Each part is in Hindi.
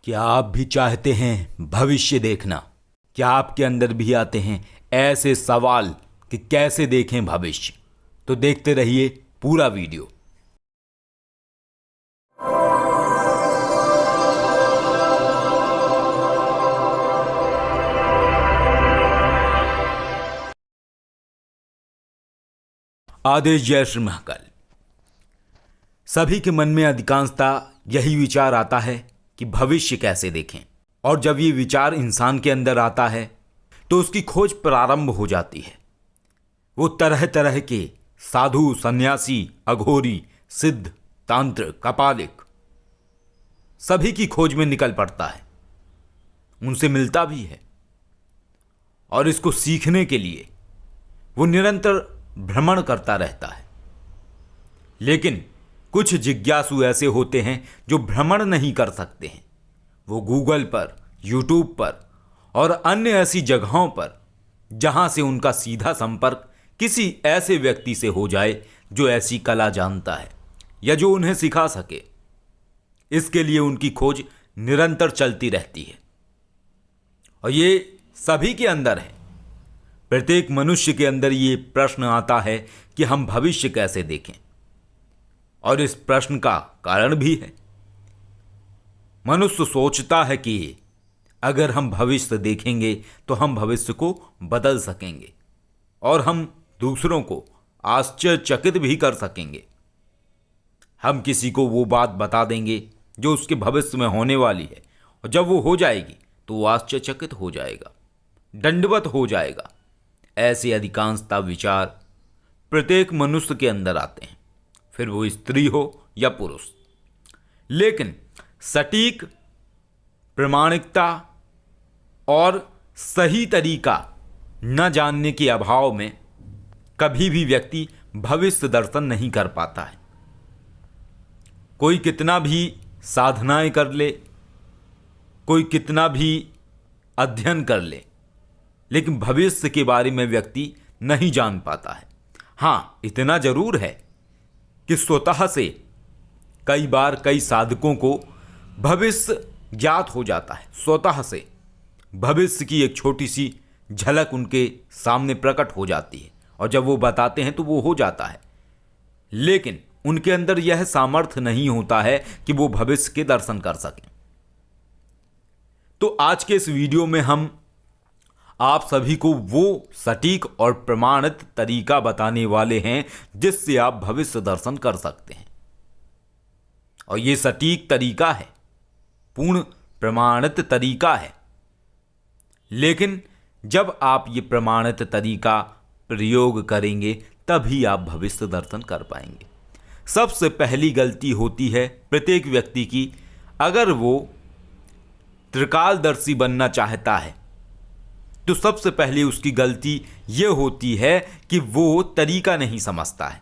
क्या आप भी चाहते हैं भविष्य देखना? क्या आपके अंदर भी आते हैं ऐसे सवाल कि कैसे देखें भविष्य? तो देखते रहिए पूरा वीडियो। आदेश जय श्री महाकाल। सभी के मन में अधिकांशता यही विचार आता है कि भविष्य कैसे देखें, और जब ये विचार इंसान के अंदर आता है तो उसकी खोज प्रारंभ हो जाती है। वो तरह तरह के साधु, सन्यासी, अघोरी, सिद्ध, तांत्र, कपालिक सभी की खोज में निकल पड़ता है, उनसे मिलता भी है, और इसको सीखने के लिए वो निरंतर भ्रमण करता रहता है। लेकिन कुछ जिज्ञासु ऐसे होते हैं जो भ्रमण नहीं कर सकते हैं। वो गूगल पर, यूट्यूब पर और अन्य ऐसी जगहों पर जहां से उनका सीधा संपर्क किसी ऐसे व्यक्ति से हो जाए जो ऐसी कला जानता है या जो उन्हें सिखा सके, इसके लिए उनकी खोज निरंतर चलती रहती है। और ये सभी के अंदर है। प्रत्येक मनुष्य के अंदर ये प्रश्न आता है कि हम भविष्य कैसे देखें, और इस प्रश्न का कारण भी है। मनुष्य सोचता है कि अगर हम भविष्य देखेंगे तो हम भविष्य को बदल सकेंगे और हम दूसरों को आश्चर्यचकित भी कर सकेंगे। हम किसी को वो बात बता देंगे जो उसके भविष्य में होने वाली है, और जब वो हो जाएगी तो वो आश्चर्यचकित हो जाएगा, दंडवत हो जाएगा। ऐसे अधिकांशता विचार प्रत्येक मनुष्य के अंदर आते हैं, फिर वो स्त्री हो या पुरुष। लेकिन सटीक प्रामाणिकता और सही तरीका न जानने के अभाव में कभी भी व्यक्ति भविष्य दर्शन नहीं कर पाता है। कोई कितना भी साधनाएं कर ले, कोई कितना भी अध्ययन कर ले, लेकिन भविष्य के बारे में व्यक्ति नहीं जान पाता है। हाँ, इतना जरूर है कि स्वतः से कई बार कई साधकों को भविष्य ज्ञात हो जाता है। स्वतः से भविष्य की एक छोटी सी झलक उनके सामने प्रकट हो जाती है, और जब वो बताते हैं तो वो हो जाता है। लेकिन उनके अंदर यह सामर्थ्य नहीं होता है कि वो भविष्य के दर्शन कर सकें। तो आज के इस वीडियो में हम आप सभी को वो सटीक और प्रमाणित तरीका बताने वाले हैं जिससे आप भविष्य दर्शन कर सकते हैं। और ये सटीक तरीका है, पूर्ण प्रमाणित तरीका है। लेकिन जब आप ये प्रमाणित तरीका प्रयोग करेंगे तभी आप भविष्य दर्शन कर पाएंगे। सबसे पहली गलती होती है प्रत्येक व्यक्ति की, अगर वो त्रिकालदर्शी बनना चाहता है तो सबसे पहले उसकी गलती ये होती है कि वो तरीका नहीं समझता है।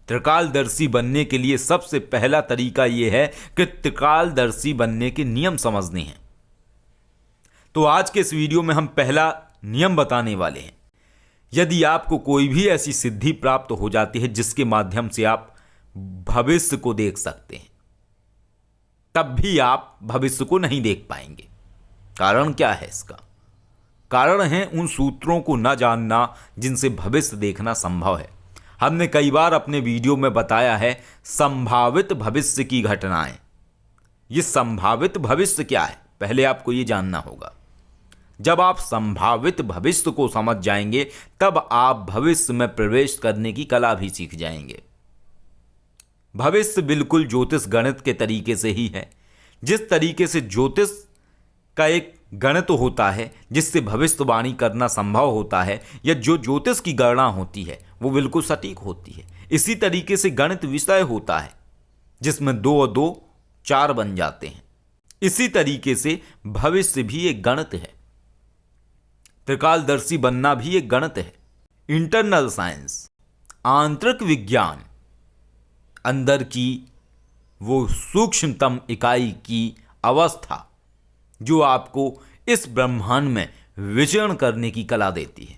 त्रिकालदर्शी बनने के लिए सबसे पहला तरीका ये है कि त्रिकालदर्शी बनने के नियम समझने हैं। तो आज के इस वीडियो में हम पहला नियम बताने वाले हैं। यदि आपको कोई भी ऐसी सिद्धि प्राप्त हो जाती है जिसके माध्यम से आप भविष्य को देख सकते हैं, तब भी आप भविष्य को नहीं देख पाएंगे। कारण क्या है इसका? कारण है उन सूत्रों को न जानना जिनसे भविष्य देखना संभव है। हमने कई बार अपने वीडियो में बताया है संभावित भविष्य की घटनाएं। ये संभावित भविष्य क्या है, पहले आपको ये जानना होगा। जब आप संभावित भविष्य को समझ जाएंगे तब आप भविष्य में प्रवेश करने की कला भी सीख जाएंगे। भविष्य बिल्कुल ज्योतिष गणित के तरीके से ही है। जिस तरीके से ज्योतिष का एक गणित होता है जिससे भविष्यवाणी करना संभव होता है, या जो ज्योतिष की गणना होती है वो बिल्कुल सटीक होती है, इसी तरीके से गणित विषय होता है जिसमें 2 और 2 4 बन जाते हैं। इसी तरीके से भविष्य भी एक गणित है। त्रिकालदर्शी बनना भी एक गणित है। इंटरनल साइंस, आंतरिक विज्ञान, अंदर की वो सूक्ष्मतम इकाई की अवस्था जो आपको इस ब्रह्मांड में विचरण करने की कला देती है।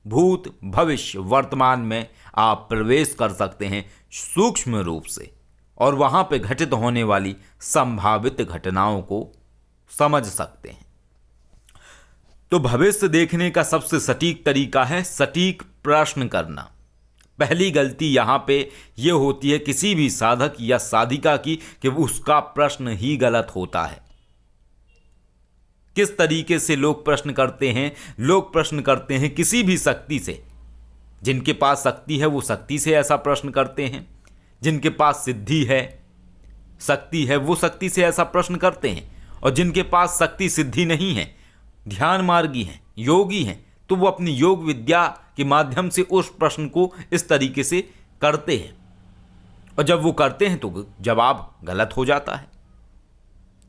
भूत, भविष्य, वर्तमान में आप प्रवेश कर सकते हैं सूक्ष्म रूप से, और वहां पे घटित होने वाली संभावित घटनाओं को समझ सकते हैं। तो भविष्य देखने का सबसे सटीक तरीका है सटीक प्रश्न करना। पहली गलती यहां पे यह होती है किसी भी साधक या साधिका की कि उसका प्रश्न ही गलत होता है। किस तरीके से लोग प्रश्न करते हैं? लोग प्रश्न करते हैं किसी भी शक्ति से। जिनके पास शक्ति है वो शक्ति से ऐसा प्रश्न करते हैं, जिनके पास सिद्धि है, शक्ति है, वो शक्ति से ऐसा प्रश्न करते हैं। और जिनके पास शक्ति सिद्धि नहीं है, ध्यान मार्गी हैं, योगी हैं, तो वो अपनी योग विद्या के माध्यम से उस प्रश्न को इस तरीके से करते हैं। और जब वो करते हैं तो जवाब गलत हो जाता है।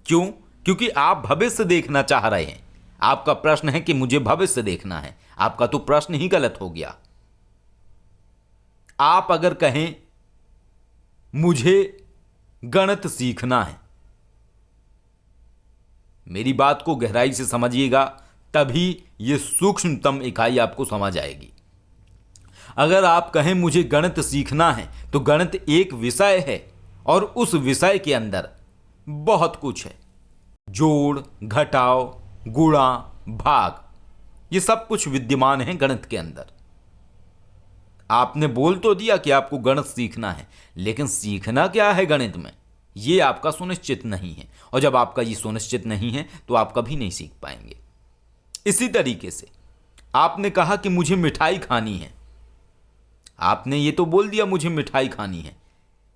क्यों? क्योंकि आप भविष्य देखना चाह रहे हैं। आपका प्रश्न है कि मुझे भविष्य देखना है, आपका तो प्रश्न ही गलत हो गया। आप अगर कहें मुझे गणित सीखना है, मेरी बात को गहराई से समझिएगा, तभी यह सूक्ष्मतम इकाई आपको समझ आएगी। अगर आप कहें मुझे गणित सीखना है, तो गणित एक विषय है और उस विषय के अंदर बहुत कुछ है। जोड़, घटाव, गुणा, भाग, ये सब कुछ विद्यमान है गणित के अंदर। आपने बोल तो दिया कि आपको गणित सीखना है, लेकिन सीखना क्या है गणित में, ये आपका सुनिश्चित नहीं है। और जब आपका ये सुनिश्चित नहीं है तो आप कभी नहीं सीख पाएंगे। इसी तरीके से आपने कहा कि मुझे मिठाई खानी है। आपने ये तो बोल दिया मुझे मिठाई खानी है,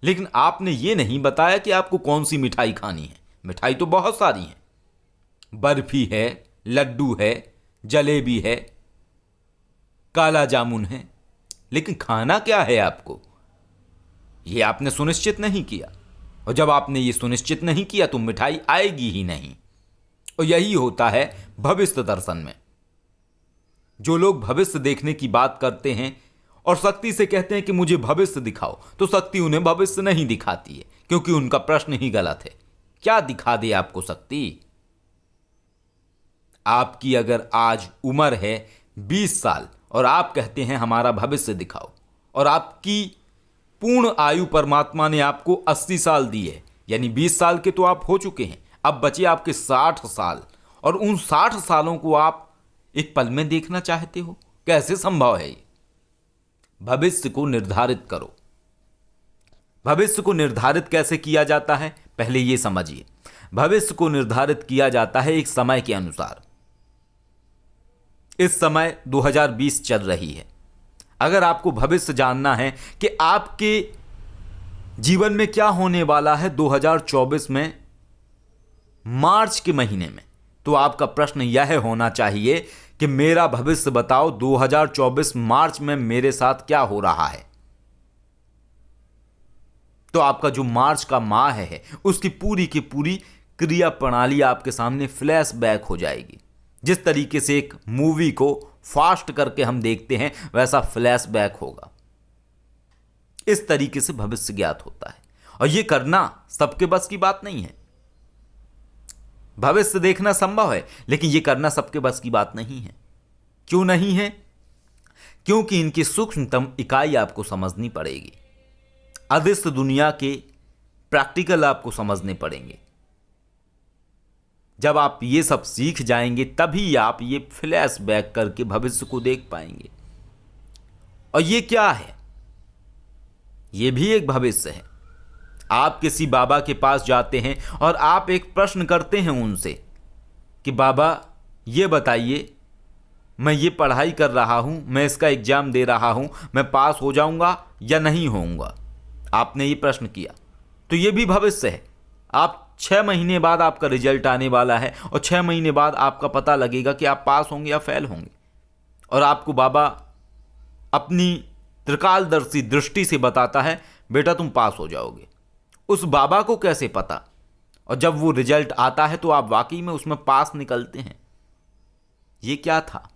लेकिन आपने ये नहीं बताया कि आपको कौन सी मिठाई खानी है। मिठाई तो बहुत सारी है, बर्फी है, लड्डू है, जलेबी है, काला जामुन है, लेकिन खाना क्या है आपको, ये आपने सुनिश्चित नहीं किया। और जब आपने ये सुनिश्चित नहीं किया तो मिठाई आएगी ही नहीं। और यही होता है भविष्य दर्शन में। जो लोग भविष्य देखने की बात करते हैं और शक्ति से कहते हैं कि मुझे भविष्य दिखाओ, तो शक्ति उन्हें भविष्य नहीं दिखाती है, क्योंकि उनका प्रश्न ही गलत है। क्या दिखा दे आपको शक्ति? आपकी अगर आज उम्र है 20 साल और आप कहते हैं हमारा भविष्य दिखाओ, और आपकी पूर्ण आयु परमात्मा ने आपको 80 साल दी है, यानी 20 साल के तो आप हो चुके हैं, अब बचे आपके 60 साल, और उन 60 सालों को आप एक पल में देखना चाहते हो? कैसे संभव है ये? भविष्य को निर्धारित करो। भविष्य को निर्धारित कैसे किया जाता है, पहले ये समझिए। भविष्य को निर्धारित किया जाता है एक समय के अनुसार। इस समय 2020 चल रही है। अगर आपको भविष्य जानना है कि आपके जीवन में क्या होने वाला है 2024 में, मार्च के महीने में, तो आपका प्रश्न यह होना चाहिए कि मेरा भविष्य बताओ 2024 मार्च में मेरे साथ क्या हो रहा है। तो आपका जो मार्च का माह है उसकी पूरी की पूरी क्रिया प्रणाली आपके सामने फ्लैशबैक हो जाएगी। जिस तरीके से एक मूवी को फास्ट करके हम देखते हैं, वैसा फ्लैशबैक होगा। इस तरीके से भविष्य ज्ञात होता है, और यह करना सबके बस की बात नहीं है। भविष्य देखना संभव है, लेकिन यह करना सबके बस की बात नहीं है। क्यों नहीं है? क्योंकि इनकी सूक्ष्मतम इकाई आपको समझनी पड़ेगी। अदृश्य दुनिया के प्रैक्टिकल आपको समझने पड़ेंगे। जब आप ये सब सीख जाएंगे तभी आप ये फ्लैशबैक करके भविष्य को देख पाएंगे। और ये क्या है? ये भी एक भविष्य है। आप किसी बाबा के पास जाते हैं और आप एक प्रश्न करते हैं उनसे कि बाबा ये बताइए, मैं ये पढ़ाई कर रहा हूँ, मैं इसका एग्जाम दे रहा हूँ, मैं पास हो जाऊँगा या नहीं होऊंगा। आपने ये प्रश्न किया, तो ये भी भविष्य है। आप 6 महीने बाद आपका रिजल्ट आने वाला है, और 6 महीने बाद आपका पता लगेगा कि आप पास होंगे या फेल होंगे। और आपको बाबा अपनी त्रिकालदर्शी दृष्टि से बताता है, बेटा तुम पास हो जाओगे। उस बाबा को कैसे पता? और जब वो रिजल्ट आता है तो आप वाकई में उसमें पास निकलते हैं। ये क्या था?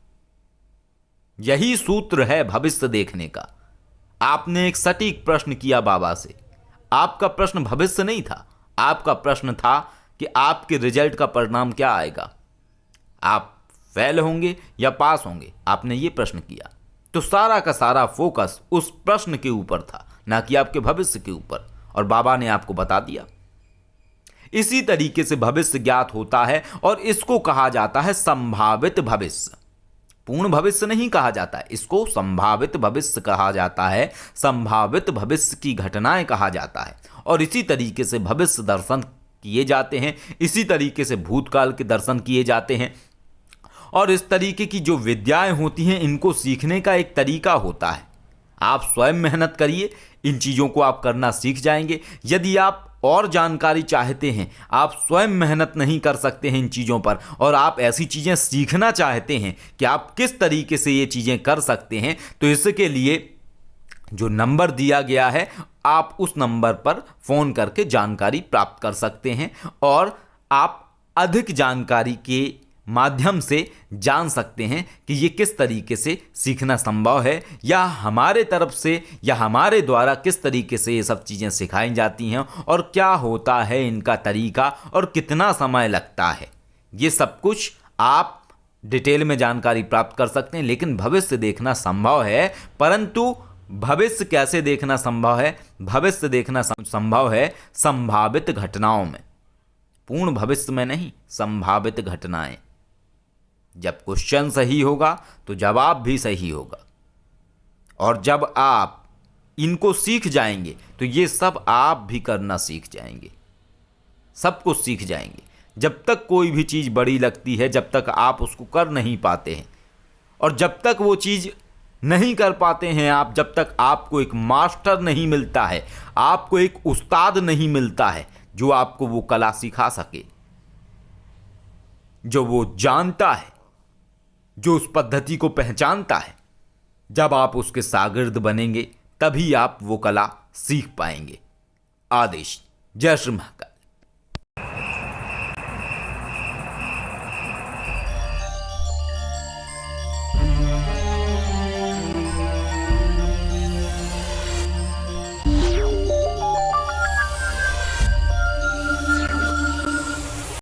यही सूत्र है भविष्य देखने का। आपने एक सटीक प्रश्न किया बाबा से। आपका प्रश्न भविष्य नहीं था, आपका प्रश्न था कि आपके रिजल्ट का परिणाम क्या आएगा, आप फेल होंगे या पास होंगे। आपने ये प्रश्न किया, तो सारा का सारा फोकस उस प्रश्न के ऊपर था, ना कि आपके भविष्य के ऊपर। और बाबा ने आपको बता दिया। इसी तरीके से भविष्य ज्ञात होता है और इसको कहा जाता है संभावित भविष्य। पूर्ण भविष्य नहीं कहा जाता है, इसको संभावित भविष्य कहा जाता है। संभावित भविष्य की घटनाएं कहा जाता है और इसी तरीके से भविष्य दर्शन किए जाते हैं, इसी तरीके से भूतकाल के दर्शन किए जाते हैं। और इस तरीके की जो विद्याएं होती हैं इनको सीखने का एक तरीका होता है। आप स्वयं मेहनत करिए, इन चीज़ों को आप करना सीख जाएंगे। यदि आप और जानकारी चाहते हैं, आप स्वयं मेहनत नहीं कर सकते हैं इन चीज़ों पर, और आप ऐसी चीज़ें सीखना चाहते हैं कि आप किस तरीके से ये चीज़ें कर सकते हैं, तो इसके लिए जो नंबर दिया गया है आप उस नंबर पर फ़ोन करके जानकारी प्राप्त कर सकते हैं और आप अधिक जानकारी के माध्यम से जान सकते हैं कि ये किस तरीके से सीखना संभव है, या हमारे तरफ से या हमारे द्वारा किस तरीके से ये सब चीज़ें सिखाई जाती हैं और क्या होता है इनका तरीका और कितना समय लगता है। ये सब कुछ आप डिटेल में जानकारी प्राप्त कर सकते हैं। लेकिन भविष्य देखना संभव है, परंतु भविष्य कैसे देखना संभव है? भविष्य देखना संभव है संभावित घटनाओं में, पूर्ण भविष्य में नहीं, संभावित घटनाएं। जब क्वेश्चन सही होगा तो जवाब भी सही होगा, और जब आप इनको सीख जाएंगे तो ये सब आप भी करना सीख जाएंगे, सब कुछ सीख जाएंगे। जब तक कोई भी चीज़ बड़ी लगती है, जब तक आप उसको कर नहीं पाते हैं, और जब तक वो चीज़ नहीं कर पाते हैं आप, जब तक आपको एक मास्टर नहीं मिलता है, आपको एक उस्ताद नहीं मिलता है जो आपको वो कला सिखा सके, जो वो जानता है, जो उस पद्धति को पहचानता है, जब आप उसके शागिर्द बनेंगे तभी आप वो कला सीख पाएंगे। आदेश। जय श्री महाकाल।